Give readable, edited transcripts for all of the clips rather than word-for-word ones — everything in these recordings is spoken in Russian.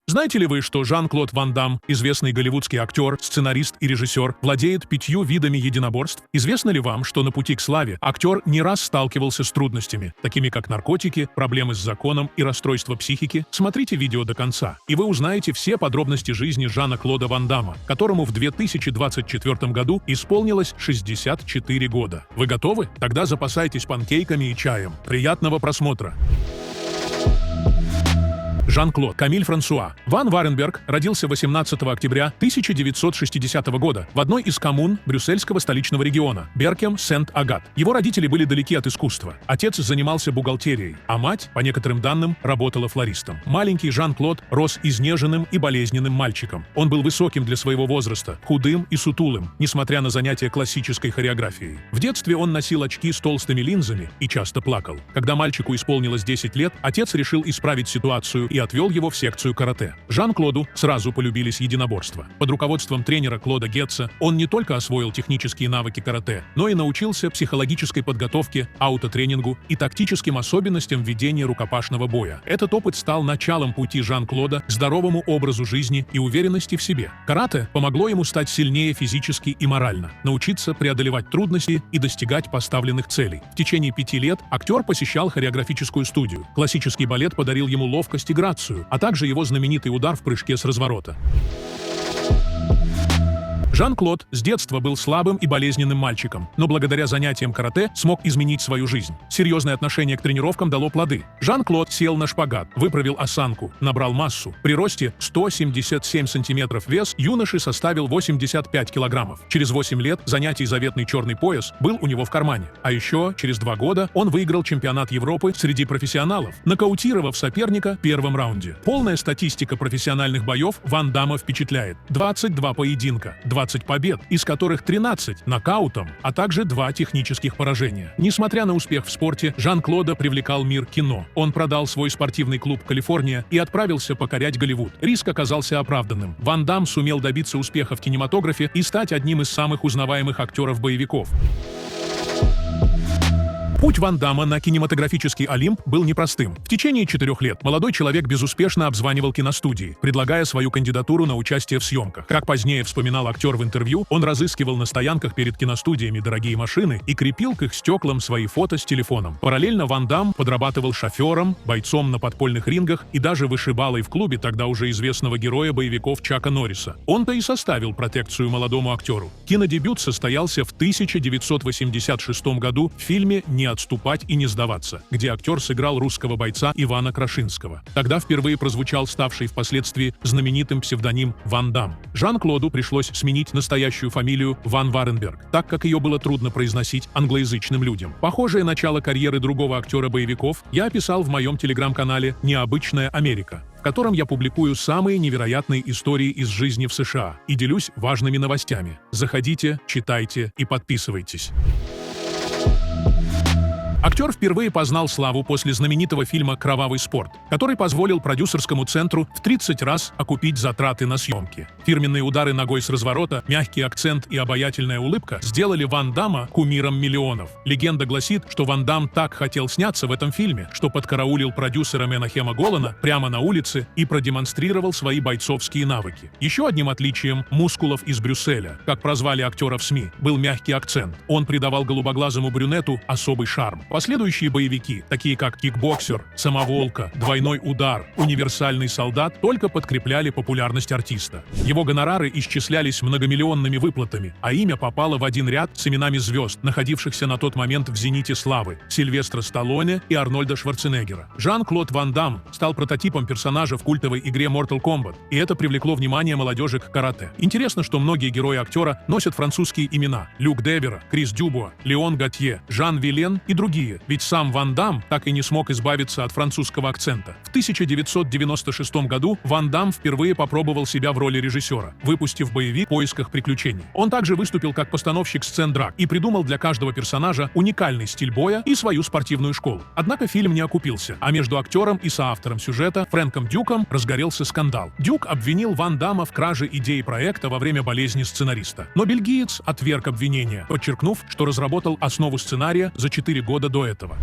Знаете ли вы, что Жан-Клод Ван Дамм, известный голливудский актер, сценарист и режиссер, владеет 5 видами единоборств? Известно ли вам, что на пути к славе актер не раз сталкивался с трудностями, такими как наркотики, проблемы с законом и расстройство психики? Смотрите видео до конца, и вы узнаете все подробности жизни Жана-Клода Ван Дамма, которому в 2024 году исполнилось 64 года. Вы готовы? Тогда запасайтесь панкейками и чаем. Приятного просмотра! Жан-Клод Камиль Франсуа Ван Варенберг родился 18 октября 1960 года в одной из коммун брюссельского столичного региона – Беркем-Сент-Агат. Его родители были далеки от искусства. Отец занимался бухгалтерией, а мать, по некоторым данным, работала флористом. Маленький Жан-Клод рос изнеженным и болезненным мальчиком. Он был высоким для своего возраста, худым и сутулым, несмотря на занятия классической хореографией. В детстве он носил очки с толстыми линзами и часто плакал. Когда мальчику исполнилось 10 лет, отец решил исправить ситуацию и отвел его в секцию карате. Жан-Клоду сразу полюбились единоборства. Под руководством тренера Клода Гетца он не только освоил технические навыки карате, но и научился психологической подготовке, аутотренингу и тактическим особенностям ведения рукопашного боя. Этот опыт стал началом пути Жан-Клода к здоровому образу жизни и уверенности в себе. Карате помогло ему стать сильнее физически и морально, научиться преодолевать трудности и достигать поставленных целей. В течение 5 лет актер посещал хореографическую студию. Классический балет подарил ему ловкость и грацию, а также его знаменитый удар в прыжке с разворота. Жан-Клод с детства был слабым и болезненным мальчиком, но благодаря занятиям карате смог изменить свою жизнь. Серьезное отношение к тренировкам дало плоды. Жан-Клод сел на шпагат, выправил осанку, набрал массу. При росте 177 сантиметров вес юноши составил 85 килограммов. Через 8 лет занятий заветный черный пояс был у него в кармане. А еще через 2 года он выиграл чемпионат Европы среди профессионалов, нокаутировав соперника в первом раунде. Полная статистика профессиональных боев Ван Дамма впечатляет. 22 поединка, 20 побед, из которых 13 нокаутом, а также 2 технических поражения. Несмотря на успех в спорте, Жан-Клода привлекал мир кино. Он продал свой спортивный клуб «Калифорния» и отправился покорять Голливуд. Риск оказался оправданным. Ван Дамм сумел добиться успеха в кинематографе и стать одним из самых узнаваемых актеров-боевиков. Путь Ван Дамма на кинематографический Олимп был непростым. В течение 4 лет молодой человек безуспешно обзванивал киностудии, предлагая свою кандидатуру на участие в съемках. Как позднее вспоминал актер в интервью, он разыскивал на стоянках перед киностудиями дорогие машины и крепил к их стеклам свои фото с телефоном. Параллельно Ван Дамм подрабатывал шофером, бойцом на подпольных рингах и даже вышибалой в клубе тогда уже известного героя боевиков Чака Норриса. Он-то и составил протекцию молодому актеру. Кинодебют состоялся в 1986 году в фильме «Не отступать и не сдаваться», где актер сыграл русского бойца Ивана Крашинского. Тогда впервые прозвучал ставший впоследствии знаменитым псевдоним Ван Дамм. Жан-Клоду пришлось сменить настоящую фамилию Ван Варенберг, так как ее было трудно произносить англоязычным людям. Похожее начало карьеры другого актера-боевиков я описал в моем телеграм-канале «Необычная Америка», в котором я публикую самые невероятные истории из жизни в США и делюсь важными новостями. Заходите, читайте и подписывайтесь. Актер впервые познал славу после знаменитого фильма «Кровавый спорт», который позволил продюсерскому центру в 30 раз окупить затраты на съемки. Фирменные удары ногой с разворота, мягкий акцент и обаятельная улыбка сделали Ван Дамма кумиром миллионов. Легенда гласит, что Ван Дамм так хотел сняться в этом фильме, что подкараулил продюсера Менахема Голана прямо на улице и продемонстрировал свои бойцовские навыки. Еще одним отличием мускулов из Брюсселя, как прозвали актера в СМИ, был мягкий акцент. Он придавал голубоглазому брюнету особый шарм. Последующие боевики, такие как «Кикбоксер», «Самоволка», «Двойной удар», «Универсальный солдат», только подкрепляли популярность артиста. Его гонорары исчислялись многомиллионными выплатами, а имя попало в один ряд с именами звезд, находившихся на тот момент в зените славы – Сильвестра Сталлоне и Арнольда Шварценеггера. Жан-Клод Ван Дамм стал прототипом персонажа в культовой игре Mortal Kombat, и это привлекло внимание молодежи к карате. Интересно, что многие герои актера носят французские имена – Люк Девера, Крис Дюбуа, Леон Готье, Жан Вилен и другие. Ведь сам Ван Дамм так и не смог избавиться от французского акцента. В 1996 году Ван Дамм впервые попробовал себя в роли режиссера, выпустив боевик «В поисках приключений». Он также выступил как постановщик сцен драк и придумал для каждого персонажа уникальный стиль боя и свою спортивную школу. Однако фильм не окупился, а между актером и соавтором сюжета Фрэнком Дюком разгорелся скандал. Дюк обвинил Ван Дамма в краже идеи проекта во время болезни сценариста. Но бельгиец отверг обвинения, подчеркнув, что разработал основу сценария за 4 года до этого.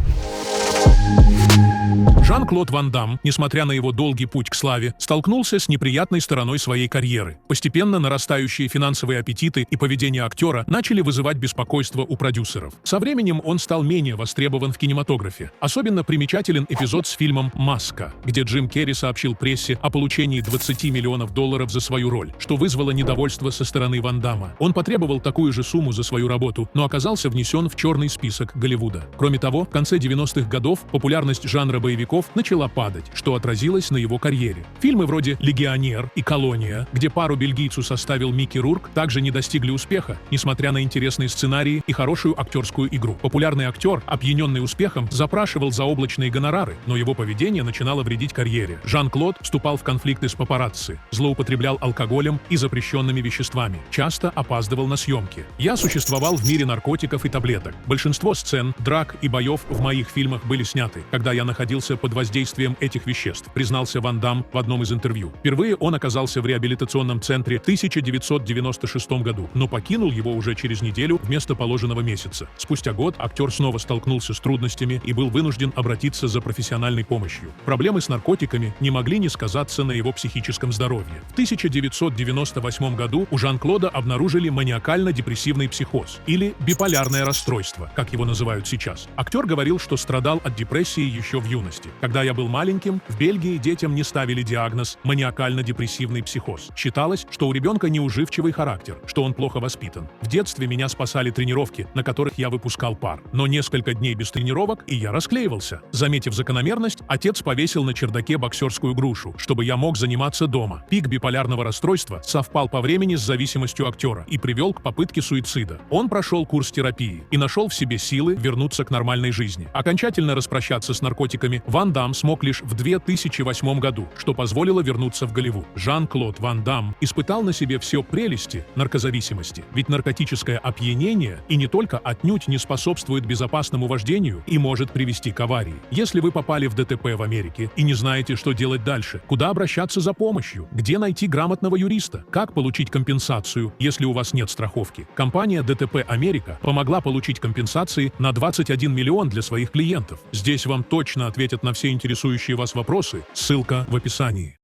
Жан-Клод Ван Дамм, несмотря на его долгий путь к славе, столкнулся с неприятной стороной своей карьеры. Постепенно нарастающие финансовые аппетиты и поведение актера начали вызывать беспокойство у продюсеров. Со временем он стал менее востребован в кинематографе. Особенно примечателен эпизод с фильмом «Маска», где Джим Керри сообщил прессе о получении $20 миллионов за свою роль, что вызвало недовольство со стороны Ван Дамма. Он потребовал такую же сумму за свою работу, но оказался внесен в черный список Голливуда. Кроме того, в конце 90-х годов популярность жанра боевиков начала падать, что отразилось на его карьере. Фильмы вроде «Легионер» и «Колония», где пару бельгийцу составил Микки Рурк, также не достигли успеха, несмотря на интересные сценарии и хорошую актерскую игру. Популярный актер, опьяненный успехом, запрашивал заоблачные гонорары, но его поведение начинало вредить карьере. Жан-Клод вступал в конфликты с папарацци, злоупотреблял алкоголем и запрещенными веществами, часто опаздывал на съемки. Я существовал в мире наркотиков и таблеток. Большинство сцен, драк и боев в моих фильмах были сняты, когда я находился под воздействием этих веществ, признался Ван Дамм в одном из интервью. Впервые он оказался в реабилитационном центре в 1996 году, но покинул его уже через неделю вместо положенного месяца. Спустя год актер снова столкнулся с трудностями и был вынужден обратиться за профессиональной помощью. Проблемы с наркотиками не могли не сказаться на его психическом здоровье. В 1998 году у Жан-Клода обнаружили маниакально-депрессивный психоз, или биполярное расстройство, как его называют сейчас. Актер говорил, что страдал от депрессии еще в юности. Когда я был маленьким, в Бельгии детям не ставили диагноз маниакально-депрессивный психоз. Считалось, что у ребенка неуживчивый характер, что он плохо воспитан. В детстве меня спасали тренировки, на которых я выпускал пар. Но несколько дней без тренировок, и я расклеивался. Заметив закономерность, отец повесил на чердаке боксерскую грушу, чтобы я мог заниматься дома. Пик биполярного расстройства совпал по времени с зависимостью актера и привел к попытке суицида. Он прошел курс терапии и нашел в себе силы вернуться к нормальной жизни. Окончательно распрощаться с наркотиками Ван Дамм смог лишь в 2008 году, что позволило вернуться в Голливуд. Жан-Клод Ван Дамм испытал на себе все прелести наркозависимости, ведь наркотическое опьянение и не только отнюдь не способствует безопасному вождению и может привести к аварии. Если вы попали в ДТП в Америке и не знаете, что делать дальше, куда обращаться за помощью, где найти грамотного юриста, как получить компенсацию, если у вас нет страховки, компания ДТП Америка помогла получить компенсации на 21 миллион для своих клиентов. Здесь вам точно ответят на все интересующие вас вопросы. Ссылка в описании.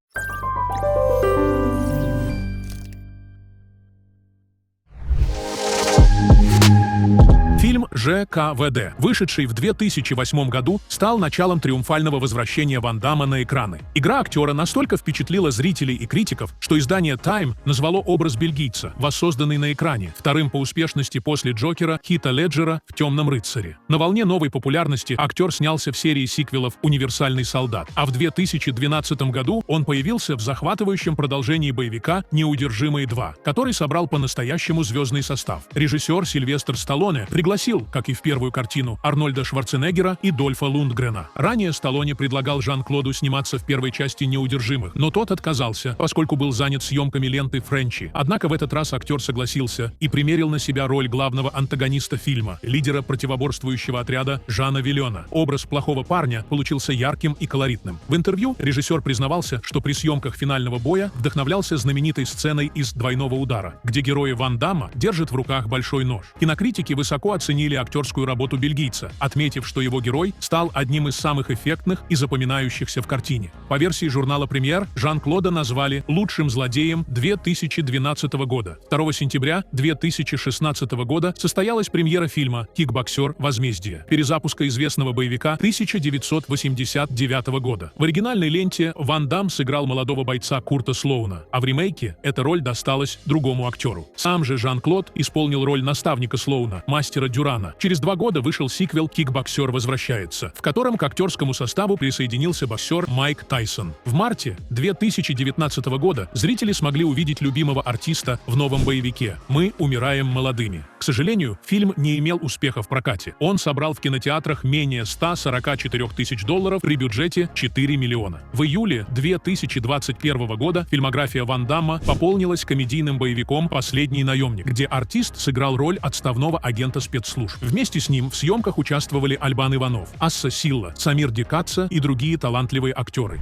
Фильм «ЖКВД», вышедший в 2008 году, стал началом триумфального возвращения Ван Дамма на экраны. Игра актера настолько впечатлила зрителей и критиков, что издание Time назвало образ бельгийца, воссозданный на экране, вторым по успешности после Джокера Хита Леджера в «Темном рыцаре». На волне новой популярности актер снялся в серии сиквелов «Универсальный солдат», а в 2012 году он появился в захватывающем продолжении боевика «Неудержимые 2», который собрал по-настоящему звездный состав. Режиссер Сильвестр Сталлоне пригласил, как и в первую картину, Арнольда Шварценеггера и Дольфа Лундгрена. Ранее Сталлоне предлагал Жан-Клоду сниматься в первой части «Неудержимых», но тот отказался, поскольку был занят съемками ленты «Френчи». Однако в этот раз актер согласился и примерил на себя роль главного антагониста фильма, лидера противоборствующего отряда Жана Вильона. Образ плохого парня получился ярким и колоритным. В интервью режиссер признавался, что при съемках финального боя вдохновлялся знаменитой сценой из «Двойного удара», где герои Ван Дамма держат в руках большой нож. Кинокритики высоко оценили актерскую работу бельгийца, отметив, что его герой стал одним из самых эффектных и запоминающихся в картине. По версии журнала «Премьер» Жан-Клода назвали лучшим злодеем 2012 года. 2 сентября 2016 года состоялась премьера фильма «Кикбоксер. Возмездие», перезапуска известного боевика 1989 года. В оригинальной ленте Ван Дамм сыграл молодого бойца Курта Слоуна, а в ремейке эта роль досталась другому актеру. Сам же Жан-Клод исполнил роль наставника Слоуна, мастера Дюрана. Через 2 года вышел сиквел «Кикбоксер возвращается», в котором к актерскому составу присоединился боксер Майк Тайсон. В марте 2019 года зрители смогли увидеть любимого артиста в новом боевике «Мы умираем молодыми». К сожалению, фильм не имел успеха в прокате. Он собрал в кинотеатрах менее $144 тысяч при бюджете 4 миллиона. В июле 2021 года фильмография Ван Дамма пополнилась комедийным боевиком «Последний наемник», где артист сыграл роль отставного агента спецслужб. Вместе с ним в съемках участвовали Альбан Иванов, Асса Силла, Самир Дикатса и другие талантливые актеры.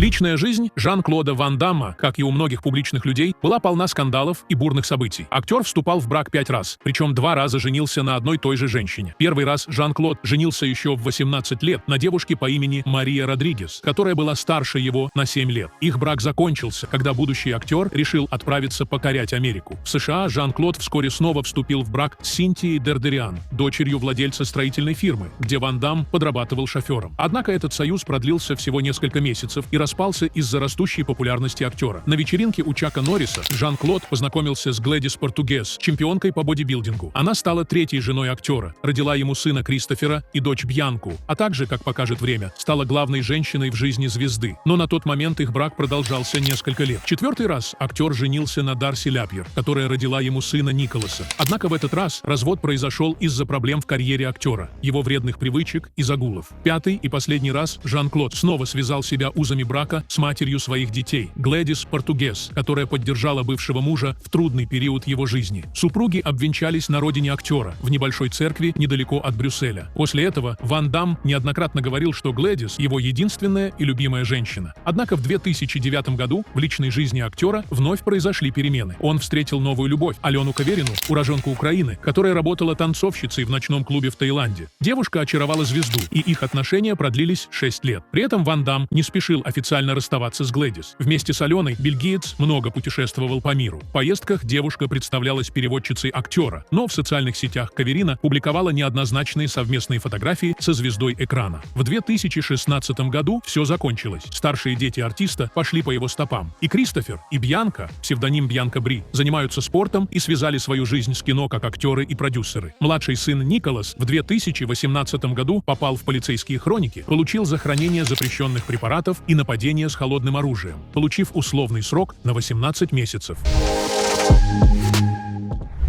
Личная жизнь Жан-Клода Ван Дамма, как и у многих публичных людей, была полна скандалов и бурных событий. Актер вступал в брак 5 раз, причем 2 раза женился на одной той же женщине. Первый раз Жан-Клод женился еще в 18 лет на девушке по имени Мария Родригес, которая была старше его на 7 лет. Их брак закончился, когда будущий актер решил отправиться покорять Америку. В США Жан-Клод вскоре снова вступил в брак с Синтией Дердериан, дочерью владельца строительной фирмы, где Ван Дам подрабатывал шофером. Однако этот союз продлился всего несколько месяцев и распался из-за растущей популярности актера. На вечеринке у Чака Норриса Жан-Клод познакомился с Глэдис Португес, чемпионкой по бодибилдингу. Она стала 3-й женой актера, родила ему сына Кристофера и дочь Бьянку, а также, как покажет время, стала главной женщиной в жизни звезды. Но на тот момент их брак продолжался несколько лет. 4-й раз актер женился на Дарси Ляпьер, которая родила ему сына Николаса. Однако в этот раз развод произошел из-за проблем в карьере актера, его вредных привычек и загулов. 5-й и последний раз Жан-Клод снова связал себя узами брака с матерью своих детей, Глэдис Португес, которая поддержала бывшего мужа в трудный период его жизни. Супруги обвенчались на родине актера, в небольшой церкви недалеко от Брюсселя. После этого Ван Дам неоднократно говорил, что Глэдис – его единственная и любимая женщина. Однако в 2009 году в личной жизни актера вновь произошли перемены. Он встретил новую любовь – Алену Каверину, уроженку Украины, которая работала танцовщицей в ночном клубе в Таиланде. Девушка очаровала звезду, и их отношения продлились 6 лет. При этом Ван Дам не спешил официально расставаться с Глэдис. Вместе с Аленой бельгиец много путешествовал по миру. В поездках девушка представлялась переводчицей актера, но в социальных сетях Каверина публиковала неоднозначные совместные фотографии со звездой экрана. В 2016 году все закончилось. Старшие дети артиста пошли по его стопам. И Кристофер, и Бьянка, псевдоним Бьянка Бри, занимаются спортом и связали свою жизнь с кино как актеры и продюсеры. Младший сын Николас в 2018 году попал в полицейские хроники, получил за хранение запрещенных препаратов и нападение с холодным оружием, получив условный срок на 18 месяцев.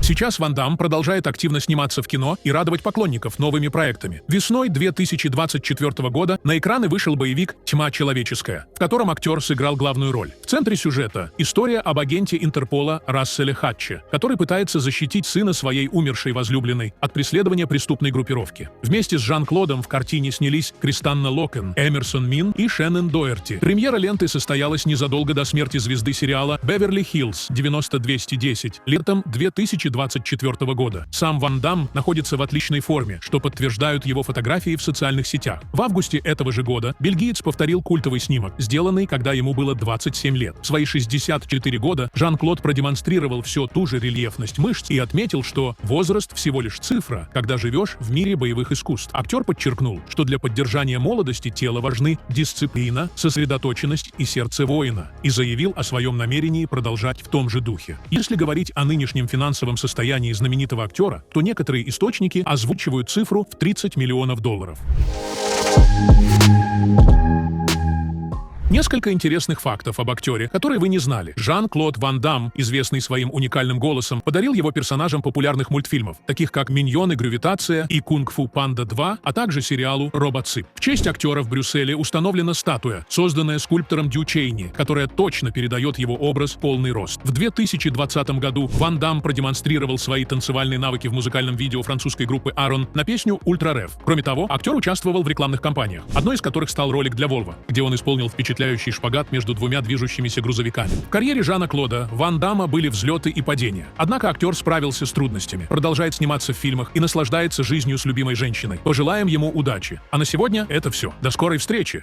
Сейчас Ван Дам продолжает активно сниматься в кино и радовать поклонников новыми проектами. Весной 2024 года на экраны вышел боевик «Тьма человеческая», в котором актер сыграл главную роль. В центре сюжета история об агенте Интерпола Расселе Хатче, который пытается защитить сына своей умершей возлюбленной от преследования преступной группировки. Вместе с Жан-Клодом в картине снялись Кристанна Локен, Эмерсон Мин и Шеннон Доерти. Премьера ленты состоялась незадолго до смерти звезды сериала «Беверли-Хиллз 90210» летом 2024 года. Сам Ван Дам находится в отличной форме, что подтверждают его фотографии в социальных сетях. В августе этого же года бельгиец повторил культовый снимок, сделанный, когда ему было 27 лет. В свои 64 года Жан-Клод продемонстрировал все ту же рельефность мышц и отметил, что возраст всего лишь цифра, когда живешь в мире боевых искусств. Актер подчеркнул, что для поддержания молодости тела важны дисциплина, сосредоточенность и сердце воина, и заявил о своем намерении продолжать в том же духе. Если говорить о нынешнем финансовом состоянии знаменитого актера, то некоторые источники озвучивают цифру в $30 миллионов. Несколько интересных фактов об актере, которые вы не знали. Жан-Клод Ван Дам, известный своим уникальным голосом, подарил его персонажам популярных мультфильмов, таких как «Миньоны», «Гравитация» и «Кунг-фу Панда 2», а также сериалу «Робоцып». В честь актера в Брюсселе установлена статуя, созданная скульптором Дю Чейни, которая точно передает его образ в полный рост. В 2020 году Ван Дам продемонстрировал свои танцевальные навыки в музыкальном видео французской группы Aaron на песню «Ультра Рев». Кроме того, актер участвовал в рекламных кампаниях, одной из которых стал ролик для Volvo, где он исполнил впечатляющий шпагат между двумя движущимися грузовиками. В карьере Жана-Клода Ван Дамма были взлеты и падения. Однако актер справился с трудностями, продолжает сниматься в фильмах и наслаждается жизнью с любимой женщиной. Пожелаем ему удачи. А на сегодня это все. До скорой встречи!